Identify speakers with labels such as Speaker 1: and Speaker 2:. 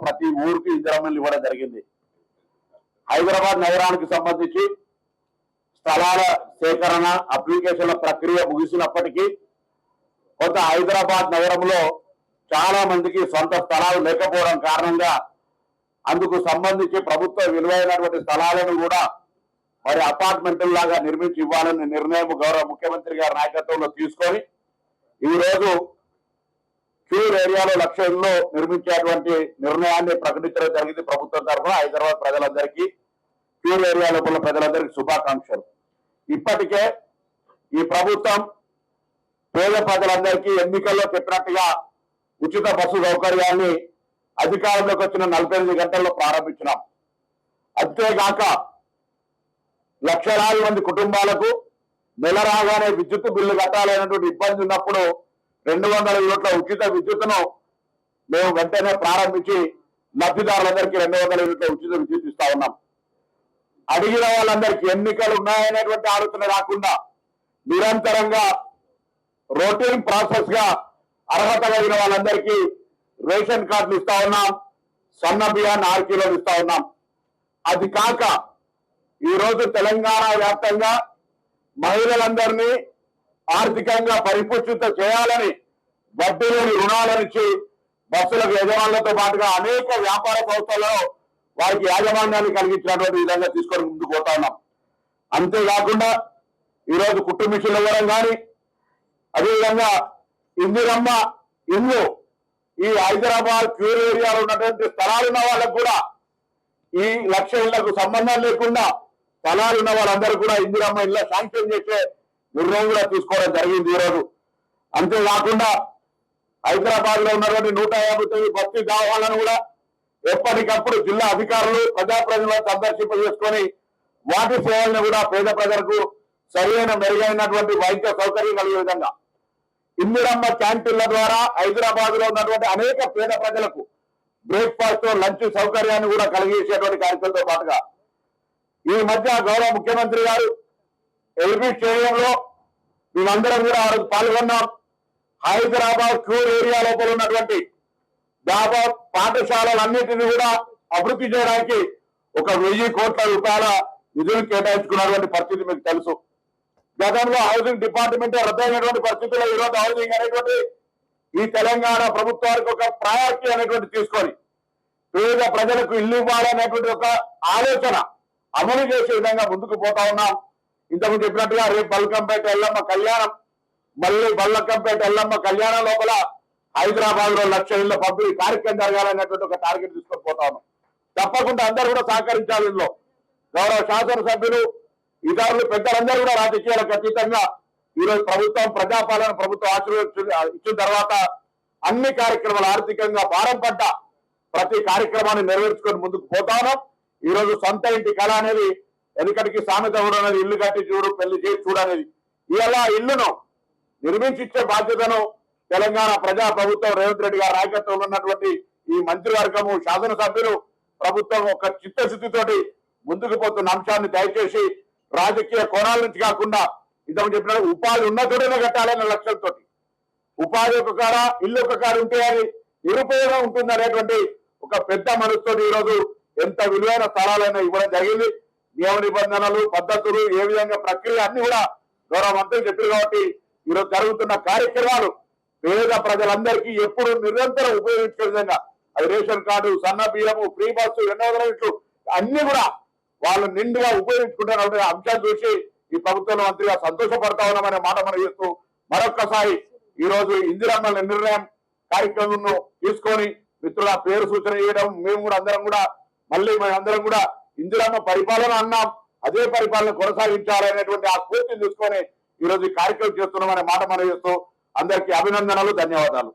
Speaker 1: ప్రతి ఊరికి ఇందిరమ్మలు ఇవ్వడం జరిగింది. హైదరాబాద్ నగరానికి సంబంధించి స్థలాల సేకరణ అప్లికేషన్ల ప్రక్రియ ముగిసినప్పటికీ కొంత హైదరాబాద్ నగరంలో చాలా మందికి సొంత స్థలాలు లేకపోవడం కారణంగా అందుకు సంబంధించి ప్రభుత్వ విలువైనటువంటి స్థలాలను కూడా మరి అపార్ట్మెంట్లాగా నిర్మించి ఇవ్వాలని నిర్ణయం గౌరవ ముఖ్యమంత్రి గారి నాయకత్వంలో తీసుకొని ఈ రోజు క్యూర్ ఏరియాలో 1,00,000 ఇళ్లు నిర్మించేటువంటి నిర్ణయాన్ని ప్రకటించడం జరిగింది ప్రభుత్వం తరఫున. హైదరాబాద్ ప్రజలందరికీ, క్యూర్ ఏరియా లోపల ప్రజలందరికీ శుభాకాంక్షలు. ఇప్పటికే ఈ ప్రభుత్వం పేద ప్రజలందరికీ ఎన్నికల్లో చెప్పినట్టుగా ఉచిత బస్సు సౌకర్యాన్ని అధికారంలోకి వచ్చిన 48 గంటల్లో ప్రారంభించినాం. అంతేగాక లక్షలాది మంది కుటుంబాలకు నెల రాగానే విద్యుత్ బిల్లు కట్టాలనేటువంటి ఇబ్బంది ఉన్నప్పుడు 200 యూనిట్ల ఉచిత విద్యుత్తును మేము వెంటనే ప్రారంభించి లబ్ధిదారులందరికీ 200 యూనిట్ల ఉచిత విద్యుత్ ఇస్తా ఉన్నాం. అడిగిన వాళ్ళందరికీ ఎన్నికలు ఉన్నాయనేటువంటి ఆలోచన రాకుండా నిరంతరంగా రొటీన్ ప్రాసెస్ గా అర్హత కలిగిన వాళ్ళందరికీ రేషన్ కార్డులు ఇస్తా ఉన్నాం. సన్న బియ్యాన్ని 6 కిలోలు ఇస్తా ఉన్నాం. అది కాక ఈరోజు తెలంగాణ వ్యాప్తంగా మహిళలందరినీ ఆర్థికంగా పరిపుష్టిత చేయాలని వడ్డీ లేని రుణాలనిచ్చి బస్సులకు యజమానులతో పాటుగా అనేక వ్యాపార సంస్థలలో వారికి యాజమాన్యాన్ని కలిగించినటువంటి విధంగా తీసుకొని ముందుకు పోతా ఉన్నాం. అంతేకాకుండా ఈరోజు కుట్టు మిషన్లు ఇవ్వడం కానీ, అదేవిధంగా ఇందిరమ్మ ఇల్లు ఈ హైదరాబాద్ క్యూర్ ఏరియాలో ఉన్నటువంటి స్థలాలున్న వాళ్ళకు కూడా ఈ 1,00,000 ఇళ్లకు సంబంధం లేకుండా స్థలాలున్న వాళ్ళందరూ కూడా ఇందిరమ్మ ఇళ్ళ శాంక్షన్ చేసే నిర్ణయం కూడా తీసుకోవడం జరిగింది ఈరోజు. అంతేకాకుండా హైదరాబాద్ లో ఉన్నటువంటి 159 బస్తీ దావాలను కూడా ఎప్పటికప్పుడు జిల్లా అధికారులు ప్రజాప్రతినిధులను సందర్శింపజేసుకొని వాటి సేవలను కూడా పేద ప్రజలకు సరైన మెరుగైనటువంటి వైద్య సౌకర్యం కలిగే విధంగా ఇందిరమ్మ క్యాంటీన్ల ద్వారా హైదరాబాద్ లో ఉన్నటువంటి అనేక పేద ప్రజలకు బ్రేక్ఫాస్ట్ లంచ్ సౌకర్యాన్ని కూడా కలిగేసేటువంటి కార్యక్రమంతో పాటుగా ఈ మధ్య గౌరవ ముఖ్యమంత్రి గారు ఎల్బీ స్టేడియంలో మేమందరం కూడా ఆ రోజు పాల్గొన్నాం. హైదరాబాద్ క్యూర్ ఏరియా లోపల ఉన్నటువంటి దాదాపు పాఠశాలలన్నింటినీ కూడా అభివృద్ధి చేయడానికి 1,000 కోట్ల రూపాయల నిధులు కేటాయించుకున్నటువంటి పరిస్థితి మీకు తెలుసు. గతంలో హౌసింగ్ డిపార్ట్మెంట్ రద్దయినటువంటి పరిస్థితుల్లో ఈరోజు హౌసింగ్ అనేటువంటి ఈ తెలంగాణ ప్రభుత్వానికి ఒక ప్రయారిటీ అనేటువంటి తీసుకొని పేద ప్రజలకు ఇల్లు ఇవ్వాలనేటువంటి ఒక ఆలోచన అమలు చేసే విధంగా ముందుకు పోతా ఉన్నాం. ఇంతకుముందు చెప్పినట్టుగా రేపు బల్కంపేట ఎల్లమ్మ కళ్యాణం, మళ్ళీ బల్లకంపేట ఎల్లమ్మ కళ్యాణం లోపల హైదరాబాద్ లో 1,00,000 ఇళ్ల పంపిణీ కార్యక్రమం జరగాలనేటువంటి ఒక టార్గెట్ తీసుకొని పోతా ఉన్నాం. తప్పకుండా అందరూ కూడా సహకరించాలి. ఇందులో గౌరవ శాసనసభ్యులు, ఇతరులు, పెద్దలందరూ కూడా రాజకీయాలకు అతీతంగా ఈరోజు ప్రభుత్వం ప్రజాపాలన ప్రభుత్వం ఇచ్చిన తర్వాత అన్ని కార్యక్రమాలు ఆర్థికంగా భారం పడ్డ ప్రతి కార్యక్రమాన్ని నెరవేర్చుకొని ముందుకు పోతాను. ఈ రోజు సొంత ఇంటి కళ అనేది వెనుకటికి సామెత కూడా అనేది, ఇల్లు కట్టి చూడు పెళ్లి చేసి చూడనేది. ఇలా ఇల్లును నిర్మించి ఇచ్చే బాధ్యతను తెలంగాణ ప్రజా ప్రభుత్వం రేవంత్ రెడ్డి గారి నాయకత్వంలో ఉన్నటువంటి ఈ మంత్రివర్గము, శాసనసభ్యులు, ప్రభుత్వం ఒక చిత్తశుద్ధితోటి ముందుకు పోతున్న అంశాన్ని దయచేసి రాజకీయ కోణాల నుంచి కాకుండా ఇంతకు చెప్పినట్టు ఉపాధి ఉన్న చోటనే కట్టాలనే లక్ష్యంతో ఉపాధి ఒక కాడ ఇల్లు ఒక కాడ ఉంటే అది నిరుపయోగం ఉంటుంది అనేటువంటి ఒక పెద్ద మనసుతో ఈరోజు ఎంత విలువైన స్థలాలైనా ఇవ్వడం జరిగింది. నియమ నిబంధనలు, పద్ధతులు, ఏ విధంగా ప్రక్రియ అన్ని కూడా గౌరవ మంత్రి చెప్పారు. కాబట్టి ఈరోజు జరుగుతున్న కార్యక్రమాలు పేద ప్రజలందరికీ ఎప్పుడు నిరంతరం ఉపయోగించే విధంగా, అది రేషన్ కార్డు, సన్న బియ్యము, ఫ్రీ బస్సు, 200 యూనిట్లు అన్ని కూడా వాళ్ళు నిండుగా ఉపయోగించుకుంటున్న అంశాలు చూసి ఈ ప్రభుత్వంలో మంత్రిగా సంతోషపడతా ఉన్నామనే మాట మనం చేస్తూ మరొక్కసారి ఈ రోజు ఇందిరమ్మ నిర్ణయం కార్యక్రమం తీసుకొని మిత్రుల పేరు సూచన చేయడం, మేము కూడా అందరం కూడా మేమందరం కూడా ఇందిరమ్మ పరిపాలన అన్నాం, అదే పరిపాలన కొనసాగించాలనేటువంటి ఆ స్ఫూర్తిని తీసుకొని ఈ రోజు ఈ కార్యక్రమం చేస్తున్నామనే మాట మనం చేస్తూ అందరికీ అభినందనలు, ధన్యవాదాలు.